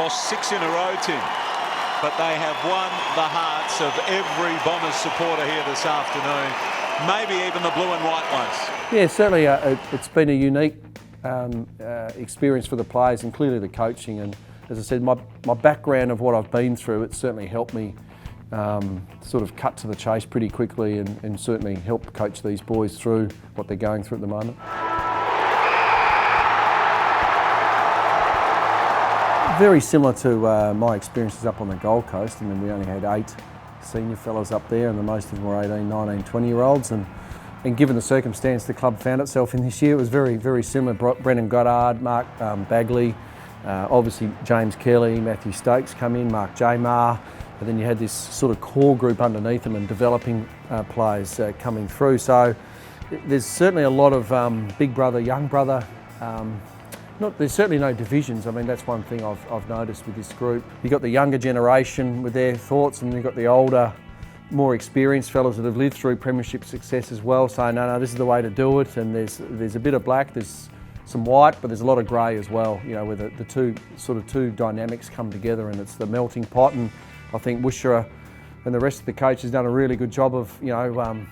lost 6 in a row, Tim. But they have won the hearts of every Bombers supporter here this afternoon. Maybe even the blue and white ones. Yeah, certainly it's been a unique experience for the players and clearly the coaching. And as I said, my background of what I've been through, it's certainly helped me sort of cut to the chase pretty quickly and certainly help coach these boys through what they're going through at the moment. Very similar to my experiences up on the Gold Coast. I mean, we only had 8 senior fellas up there and the most of them were 18, 19, 20-year-olds. And given the circumstance the club found itself in this year, it was very, very similar. Brendan Goddard, Mark Bagley, obviously James Kelly, Matthew Stokes come in, Mark J. Marr, and then you had this sort of core group underneath them and developing players coming through. So there's certainly a lot of big brother, young brother. There's certainly no divisions. I mean, that's one thing I've noticed with this group. You've got the younger generation with their thoughts and you've got the older, more experienced fellas that have lived through premiership success as well, saying, no, this is the way to do it. And there's a bit of black, there's some white, but there's a lot of grey as well, you know, where the two dynamics come together and it's the melting pot. And I think Wushra and the rest of the coaches has done a really good job of, you know,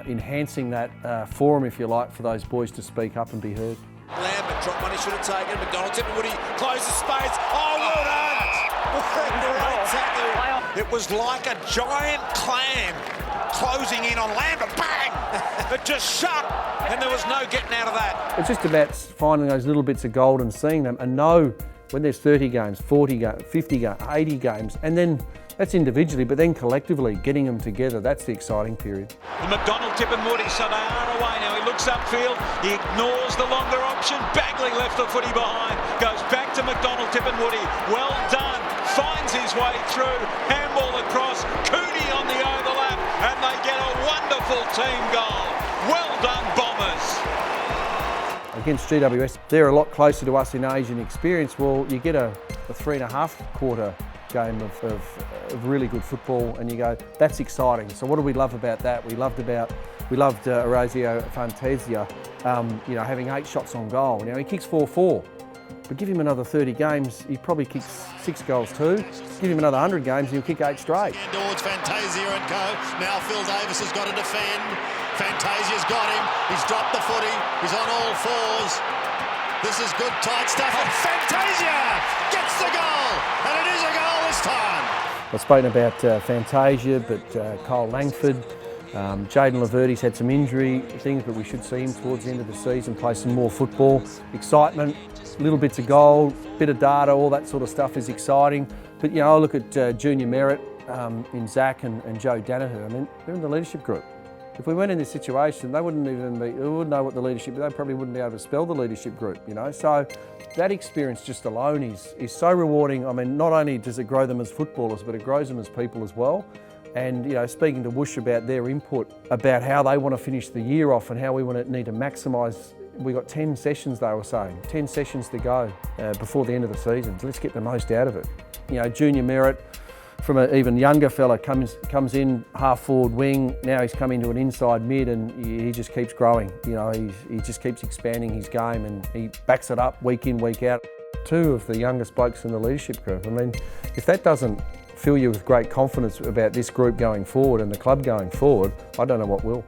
enhancing that forum, if you like, for those boys to speak up and be heard. Lambert dropped one he should have taken. McDonald tipping Woody, closes space. Oh, well done! What a great tackle. It was like a giant clam closing in on Lambert. Bang! It just shut, and there was no getting out of that. It's just about finding those little bits of gold and seeing them and know when there's 30 games, 40 games, 50 games, 80 games, and then that's individually, but then collectively getting them together, that's the exciting period. The McDonald tipping Woody, so they are away now. He looks upfield, he ignores the longer option. Bagley left the footy behind, goes back to McDonald tipping Woody. Well done, finds his way through, handball across, Cooney on the overlap, and they get a wonderful team goal. Well done, Bombers. Against GWS, they're a lot closer to us in age and experience. Well, you get a 3.5 quarter game of really good football and you go, that's exciting. So what do we love about that? We loved Orazio Fantasia, you know, having 8 shots on goal. Now he kicks 4-4, but give him another 30 games, he probably kicks 6 goals too. Give him another 100 games, he'll kick 8 straight. Towards Fantasia and co. Now Phil Davis has got to defend. Fantasia's got him. He's dropped the footy. He's on all fours. This is good tight stuff, and Fantasia gets the goal, and it is a goal this time. I've spoken about Fantasia, but Kyle Langford, Jaden Laverty's had some injury things, but we should see him towards the end of the season play some more football. Excitement, little bits of goal, bit of data, all that sort of stuff is exciting. But you know, I look at junior merit in Zach and Joe Danaher. I mean, they're in the leadership group. If we went in this situation, they wouldn't know what the leadership, they probably wouldn't be able to spell the leadership group, you know. So that experience just alone is so rewarding. I mean, not only does it grow them as footballers, but it grows them as people as well. And, you know, speaking to Woosh about their input, about how they want to finish the year off and how we need to maximise. We got 10 sessions, they were saying, 10 sessions to go before the end of the season. So let's get the most out of it. You know, junior merit, from an even younger fella, comes in half forward wing. Now he's come into an inside mid and he just keeps growing. You know, he just keeps expanding his game and he backs it up week in, week out. 2 of the youngest blokes in the leadership group. I mean, if that doesn't fill you with great confidence about this group going forward and the club going forward, I don't know what will.